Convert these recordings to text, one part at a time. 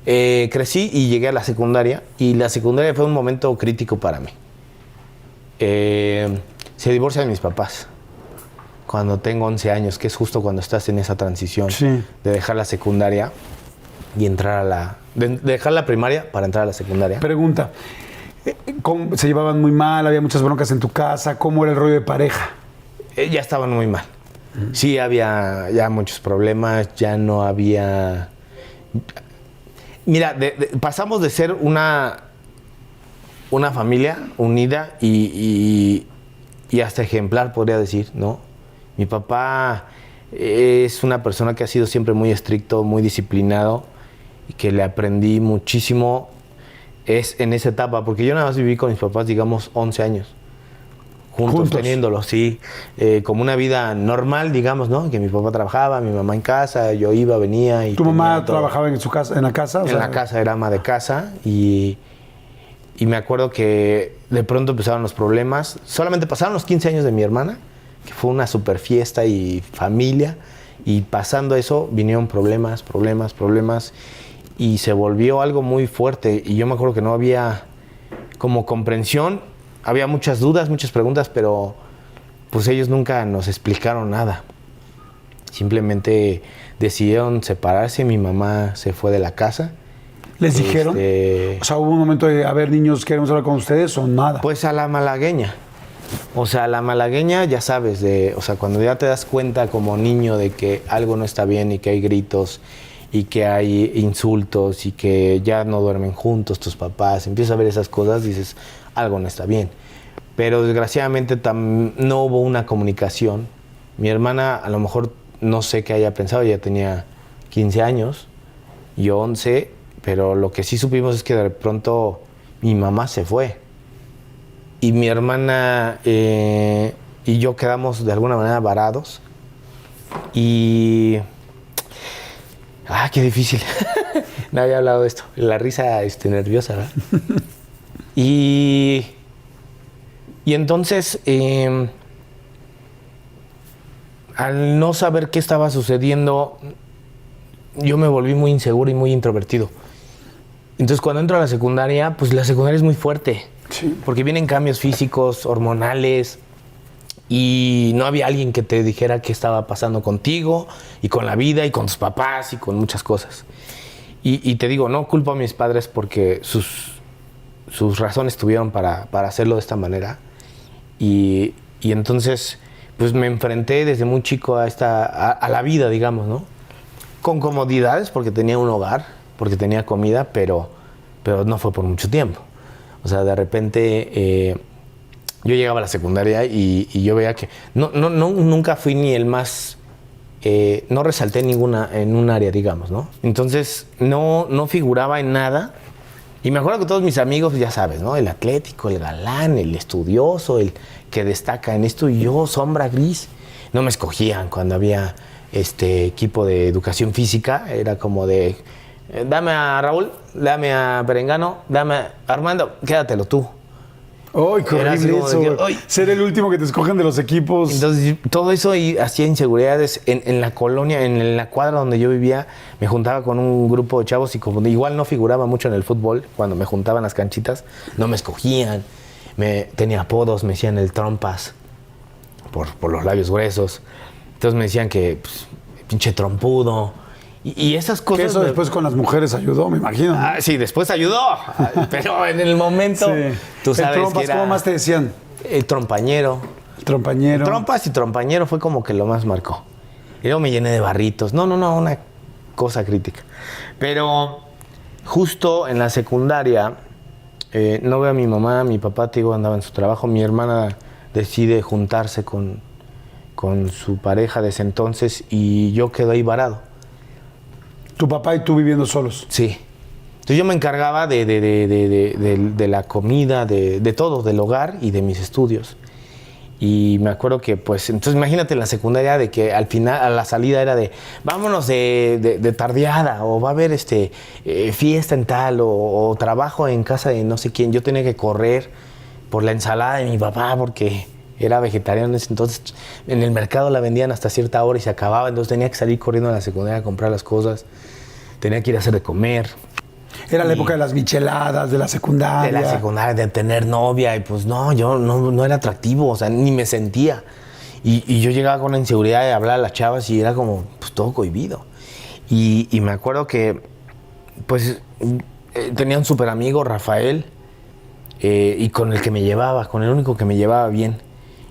Crecí y llegué a la secundaria, y la secundaria fue un momento crítico para mí. Se divorcian mis papás cuando tengo 11 años, que es justo cuando estás en esa transición de dejar la secundaria y entrar a de dejar la primaria para entrar a la secundaria. Pregunta, ¿se llevaban muy mal? ¿Había muchas broncas en tu casa? ¿Cómo era el rollo de pareja? Ya estaban muy mal. Sí, había ya muchos problemas, ya no había... Mira, pasamos de ser una familia unida y hasta ejemplar, podría decir, ¿no? Mi papá es una persona que ha sido siempre muy estricto, muy disciplinado, y que le aprendí muchísimo en esa etapa, porque yo nada más viví con mis papás, digamos, 11 años. Juntos. Teniéndolos, sí. Como una vida normal, digamos, ¿no? Que mi papá trabajaba, mi mamá en casa, yo iba, venía. Y ¿tu mamá trabajaba en su casa, en la casa? En la casa, era ama de casa. Y me acuerdo que de pronto empezaron los problemas. Solamente pasaron los 15 años de mi hermana, que fue una super fiesta y familia. Y pasando eso, vinieron problemas. Y se volvió algo muy fuerte. Y yo me acuerdo que no había como comprensión. Había muchas dudas, muchas preguntas, pero pues ellos nunca nos explicaron nada. Simplemente decidieron separarse, mi mamá se fue de la casa. ¿Les dijeron? O sea, ¿hubo un momento de, a ver, niños, queremos hablar con ustedes o nada? Pues a la malagueña. O sea, la malagueña, ya sabes, o sea, cuando ya te das cuenta como niño de que algo no está bien y que hay gritos y que hay insultos y que ya no duermen juntos tus papás, empiezas a ver esas cosas, dices, algo no está bien. Pero desgraciadamente no hubo una comunicación. Mi hermana, a lo mejor, no sé qué haya pensado, ella tenía 15 años, yo 11, pero lo que sí supimos es que de pronto mi mamá se fue. Y mi hermana y yo quedamos de alguna manera varados. Y... qué difícil. No había hablado de esto. La risa nerviosa, ¿verdad? Y entonces, al no saber qué estaba sucediendo, yo me volví muy inseguro y muy introvertido. Entonces, cuando entro a la secundaria, pues la secundaria es muy fuerte. Sí. Porque vienen cambios físicos, hormonales, y no había alguien que te dijera qué estaba pasando contigo, y con la vida, y con tus papás, y con muchas cosas. Y te digo, no culpo a mis padres porque sus razones tuvieron para hacerlo de esta manera. Y entonces, pues me enfrenté desde muy chico a la vida, digamos, ¿no? Con comodidades, porque tenía un hogar, porque tenía comida, pero no fue por mucho tiempo. O sea, de repente yo llegaba a la secundaria y yo veía que nunca fui ni el más... no resalté en un área, digamos, ¿no? Entonces, no figuraba en nada. Y me acuerdo que todos mis amigos, ya sabes, ¿no? El atlético, el galán, el estudioso, el que destaca en esto, y yo, sombra gris. No me escogían cuando había equipo de educación física. Era como de, dame a Raúl, dame a Perengano, dame a Armando, quédatelo tú. ¡Ay, qué horrible eso! Ser el último que te escogen de los equipos. Entonces, todo eso hacía inseguridades en la colonia, en la cuadra donde yo vivía. Me juntaba con un grupo de chavos y como igual no figuraba mucho en el fútbol, cuando me juntaban las canchitas, no me escogían. Tenía apodos, me decían el trompas, por los labios gruesos. Entonces me decían que, pues, pinche trompudo. Y esas cosas... Que eso después con las mujeres ayudó, me imagino. Sí, después ayudó. Pero en el momento, sí. Tú sabes trompas, que era... ¿Cómo más te decían? El trompañero. El trompañero. Trompas y trompañero fue como que lo más marcó. Y luego me llené de barritos. No, una cosa crítica. Pero justo en la secundaria, no veo a mi mamá, mi papá, te digo, andaba en su trabajo. Mi hermana decide juntarse con su pareja de ese entonces y yo quedo ahí varado. ¿Tu papá y tú viviendo solos? Sí. Entonces yo me encargaba de la comida, de todo, del hogar y de mis estudios. Y me acuerdo que, pues, entonces imagínate en la secundaria de que al final, a la salida era de, vámonos de tardeada, o va a haber fiesta en tal, o trabajo en casa de no sé quién. Yo tenía que correr por la ensalada de mi papá porque era vegetariano en ese entonces. En el mercado la vendían hasta cierta hora y se acababa, entonces tenía que salir corriendo a la secundaria a comprar las cosas. Tenía que ir a hacer de comer. Era la época de las micheladas, de la secundaria. De la secundaria, de tener novia, y pues no, yo no era atractivo, o sea, ni me sentía. Y yo llegaba con una inseguridad de hablar a las chavas y era como, pues todo cohibido. Y me acuerdo que, pues, tenía un súper amigo, Rafael, y con el que me llevaba, con el único que me llevaba bien.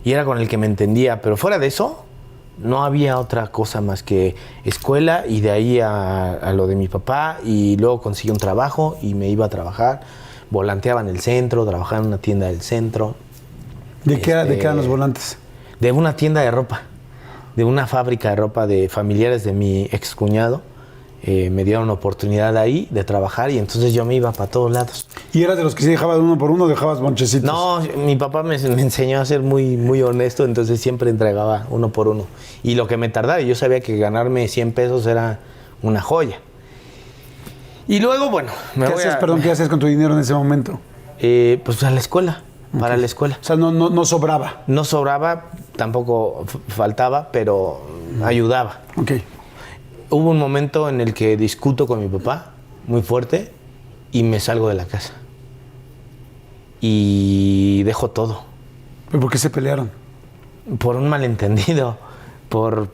Y era con el que me entendía, pero fuera de eso, no había otra cosa más que escuela y de ahí a lo de mi papá, y luego conseguí un trabajo y me iba a trabajar, volanteaba en el centro, trabajaba en una tienda del centro. ¿De qué eran los volantes? De una tienda de ropa, de una fábrica de ropa de familiares de mi excuñado. Me dieron oportunidad ahí de trabajar y entonces yo me iba para todos lados. ¿Y eras de los que sí dejabas uno por uno o dejabas bonchecitos? No, mi papá me enseñó a ser muy, muy honesto, entonces siempre entregaba uno por uno. Y lo que me tardaba, yo sabía que ganarme 100 pesos era una joya. Y luego, bueno, ¿Qué hacías con tu dinero en ese momento? Pues a la escuela, para la escuela. O sea, no sobraba. No sobraba, tampoco faltaba, pero ayudaba. Ok. Hubo un momento en el que discuto con mi papá, muy fuerte, y me salgo de la casa. Y dejo todo. ¿Pero por qué se pelearon? Por un malentendido, por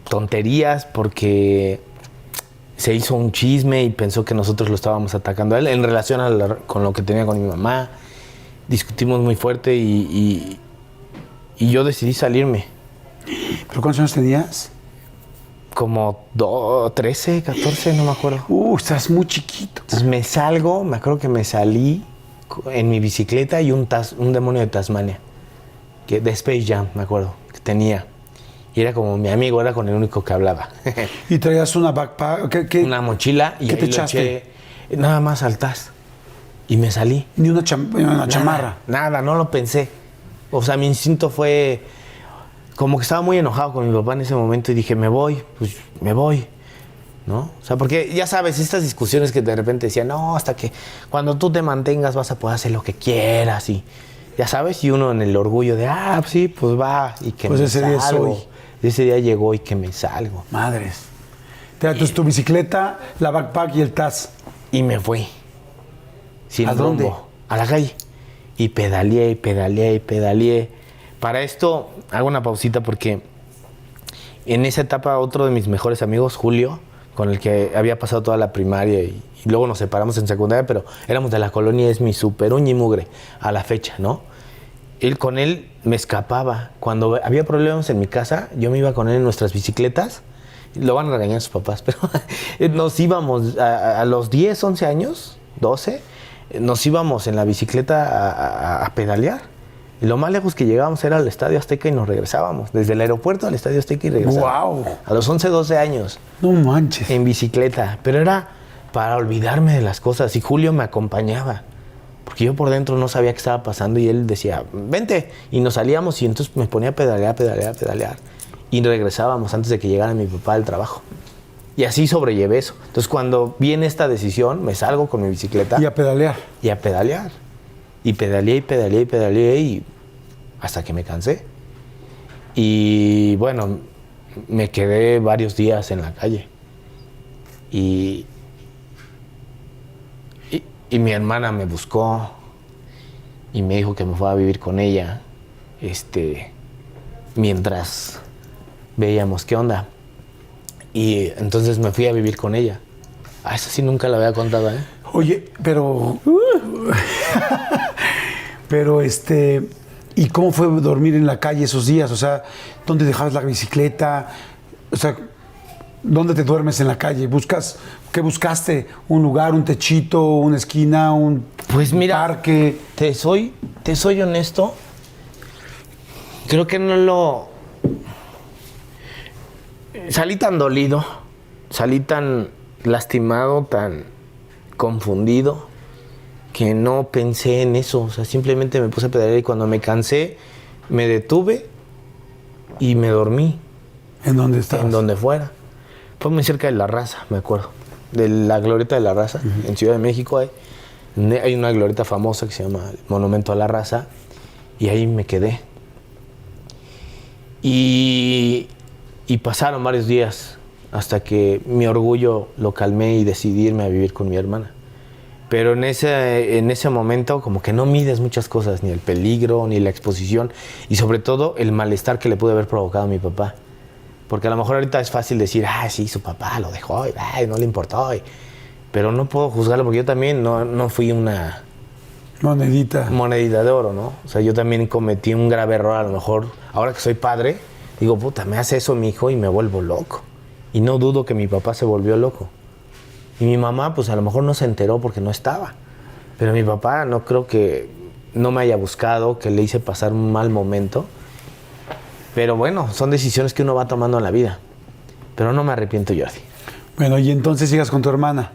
tonterías, porque se hizo un chisme y pensó que nosotros lo estábamos atacando a él en relación con lo que tenía con mi mamá. Discutimos muy fuerte y yo decidí salirme. ¿Pero cuántos años tenías? Como 13, 14, no me acuerdo. Estás muy chiquito. Entonces me salgo, me acuerdo que me salí en mi bicicleta y un demonio de Tasmania, de Space Jam, me acuerdo, que tenía. Y era como mi amigo, era con el único que hablaba. ¿Y traías una backpack? Una mochila y ¿qué te ahí echaste? Nada más al TAS. Y me salí. Ni una chamarra. Nada, no lo pensé. O sea, mi instinto fue como que estaba muy enojado con mi papá en ese momento y dije, me voy, pues me voy, ¿no? O sea, porque ya sabes, estas discusiones que de repente decían, no, hasta que cuando tú te mantengas vas a poder hacer lo que quieras y ya sabes, y uno en el orgullo de, pues sí, pues va, y que pues me ese día salgo. soy. Ese día llegó y que me salgo. Madres. Entonces tu bicicleta, la backpack y el TAS. Y me fui. Sin ¿A dónde? rumbo, a la calle. Y pedaleé, y pedaleé, y pedaleé. Para esto hago una pausita porque en esa etapa otro de mis mejores amigos, Julio, con el que había pasado toda la primaria y luego nos separamos en secundaria, pero éramos de la colonia, es mi super uña y mugre a la fecha, ¿no? Con él me escapaba. Cuando había problemas en mi casa, yo me iba con él en nuestras bicicletas. Lo van a regañar sus papás, pero nos íbamos a los 10, 11 años, 12, nos íbamos en la bicicleta a pedalear. Y lo más lejos que llegábamos era al Estadio Azteca y nos regresábamos. Desde el aeropuerto al Estadio Azteca y regresábamos. ¡Wow! A los 11, 12 años. No manches. En bicicleta. Pero era para olvidarme de las cosas. Y Julio me acompañaba. Porque yo por dentro no sabía qué estaba pasando y él decía, vente. Y nos salíamos y entonces me ponía a pedalear. Y regresábamos antes de que llegara mi papá del trabajo. Y así sobrellevé eso. Entonces cuando viene esta decisión, me salgo con mi bicicleta. Y a pedalear. Y a pedalear. Y pedaleé y hasta que me cansé. Y bueno, me quedé varios días en la calle. Y mi hermana me buscó y me dijo que me fuera a vivir con ella, mientras veíamos qué onda. Y entonces me fui a vivir con ella. Eso sí nunca lo había contado, ¿eh? Oye, pero ¿y cómo fue dormir en la calle esos días? O sea, ¿dónde dejabas la bicicleta? O sea, ¿dónde te duermes en la calle? ¿Qué buscaste? ¿Un lugar, un techito, una esquina, un parque? Te soy honesto. Creo que salí tan dolido, salí tan lastimado, tan confundido, que no pensé en eso. O sea, simplemente me puse a pedalear y cuando me cansé, me detuve y me dormí. ¿En dónde estabas? En donde fuera. Fue muy cerca de La Raza, me acuerdo. De la glorieta de La Raza. Uh-huh. En Ciudad de México hay una glorieta famosa que se llama el Monumento a la Raza. Y ahí me quedé. Y pasaron varios días hasta que mi orgullo lo calmé y decidí irme a vivir con mi hermana. Pero en ese momento como que no mides muchas cosas, ni el peligro, ni la exposición, y sobre todo el malestar que le pude haber provocado a mi papá. Porque a lo mejor ahorita es fácil decir, sí, su papá lo dejó, no le importó. Pero no puedo juzgarlo porque yo también no fui una monedita de oro, ¿no? O sea, yo también cometí un grave error. A lo mejor, ahora que soy padre, digo, puta, me hace eso mi hijo y me vuelvo loco. Y no dudo que mi papá se volvió loco. Y mi mamá, pues a lo mejor no se enteró porque no estaba. Pero mi papá no creo que no me haya buscado, que le hice pasar un mal momento. Pero bueno, son decisiones que uno va tomando en la vida. Pero no me arrepiento, Jordi. Bueno, y entonces llegas con tu hermana.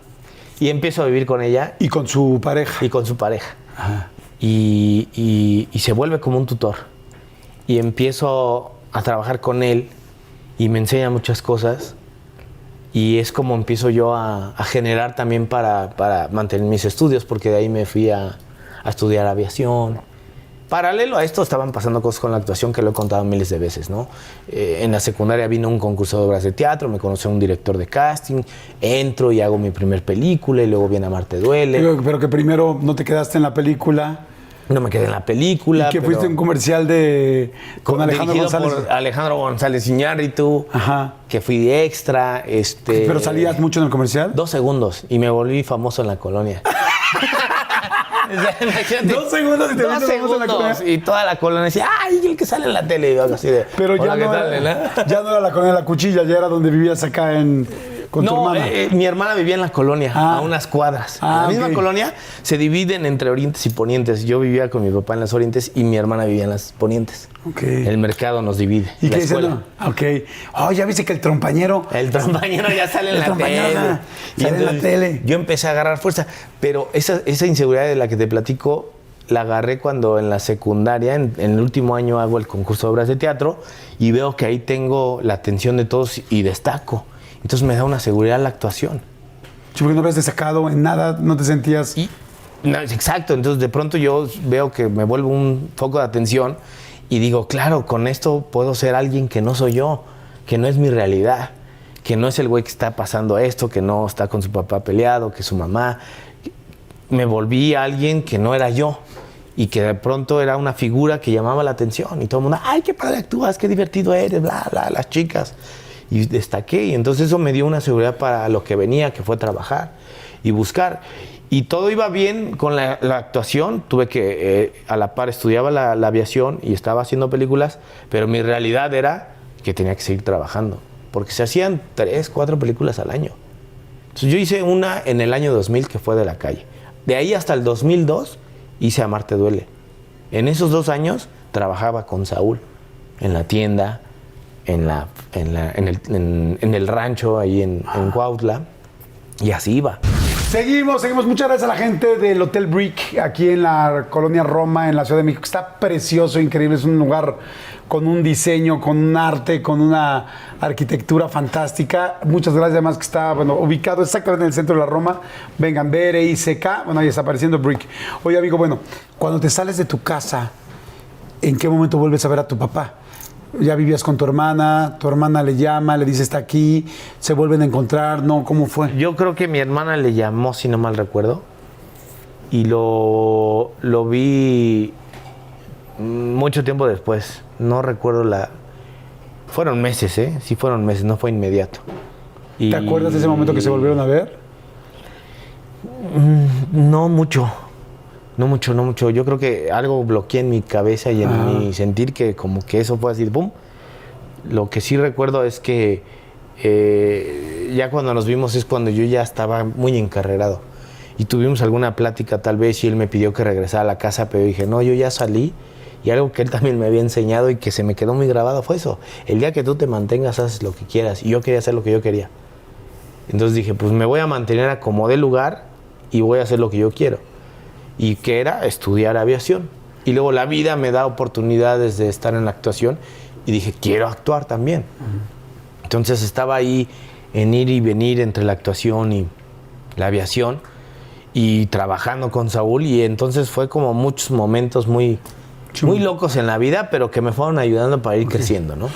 Y empiezo a vivir con ella. Y con su pareja. Y con su pareja. Ajá. Y se vuelve como un tutor. Y empiezo a trabajar con él y me enseña muchas cosas. Y es como empiezo yo a generar también para mantener mis estudios, porque de ahí me fui a estudiar aviación. Paralelo a esto estaban pasando cosas con la actuación que lo he contado miles de veces, ¿no? En la secundaria vino un concurso de obras de teatro, me conoció un director de casting, entro y hago mi primer película y luego viene Amarte Duele. Pero que primero no te quedaste en la película. No me quedé en la película. Y que fuiste un comercial con Alejandro González. Por Alejandro González Iñárritu. Ajá. Que fui de extra. ¿Pero salías mucho en el comercial? 2 segundos y me volví famoso en la colonia. 2 segundos y te volviste famoso en la colonia. Y toda la colonia decía, ¡ay, el que sale en la tele! Y yo así de, pero ya no era la colonia de la Cuchilla, ya era donde vivías acá con tu hermana. Mi hermana vivía en la colonia, a unas cuadras. En la misma colonia se dividen entre orientes y ponientes. Yo vivía con mi papá en las orientes y mi hermana vivía en las ponientes. Okay. El mercado nos divide. ¿Y qué dices? Ya viste que el trompañero. El trompañero ya sale en la tele. Sale en la tele. Yo empecé a agarrar fuerza. Pero esa inseguridad de la que te platico, la agarré cuando en la secundaria, en el último año hago el concurso de obras de teatro y veo que ahí tengo la atención de todos y destaco. Entonces me da una seguridad la actuación. Sí, porque no habías destacado en nada, no te sentías... Exacto, entonces de pronto yo veo que me vuelvo un foco de atención y digo, claro, con esto puedo ser alguien que no soy yo, que no es mi realidad, que no es el güey que está pasando esto, que no está con su papá peleado, que su mamá... Me volví alguien que no era yo y que de pronto era una figura que llamaba la atención y todo el mundo, ¡ay, qué padre actúas, qué divertido eres, bla, bla, las chicas! Y destaqué y entonces eso me dio una seguridad para lo que venía, que fue trabajar y buscar. Y todo iba bien con la actuación, tuve que, a la par estudiaba la aviación y estaba haciendo películas, pero mi realidad era que tenía que seguir trabajando, porque se hacían 3, 4 películas al año. Entonces yo hice una en el año 2000 que fue de la calle. De ahí hasta el 2002 hice Amarte Duele. En esos 2 años trabajaba con Saúl en la tienda, en el rancho ahí en Cuautla, y así iba. Seguimos. Muchas gracias a la gente del Hotel Brick, aquí en la colonia Roma, en la Ciudad de México. Está precioso, increíble. Es un lugar con un diseño, con un arte, con una arquitectura fantástica. Muchas gracias, además que está ubicado exactamente en el centro de la Roma. Vengan, BRICK, ahí está apareciendo Brick. Oye, amigo, cuando te sales de tu casa, ¿en qué momento vuelves a ver a tu papá? Ya vivías con tu hermana le llama, le dice está aquí, se vuelven a encontrar, ¿no? ¿Cómo fue? Yo creo que mi hermana le llamó, si no mal recuerdo, y lo vi mucho tiempo después. No recuerdo Fueron meses, ¿eh? Sí fueron meses, no fue inmediato. ¿Te acuerdas de ese momento que se volvieron a ver? No mucho. No mucho. Yo creo que algo bloqueé en mi cabeza y en mi sentir que como que eso fue así, ¡pum! Lo que sí recuerdo es que ya cuando nos vimos es cuando yo ya estaba muy encarrerado. Y tuvimos alguna plática tal vez y él me pidió que regresara a la casa, pero yo dije, no, yo ya salí. Y algo que él también me había enseñado y que se me quedó muy grabado fue eso. El día que tú te mantengas, haces lo que quieras. Y yo quería hacer lo que yo quería. Entonces dije, pues me voy a mantener a como dé lugar y voy a hacer lo que yo quiero. Y que era estudiar aviación. Y luego la vida me da oportunidades de estar en la actuación y dije, quiero actuar también. Entonces estaba ahí en ir y venir entre la actuación y la aviación y trabajando con Saúl, y entonces fue como muchos momentos muy locos en la vida, pero que me fueron ayudando para ir creciendo, ¿no?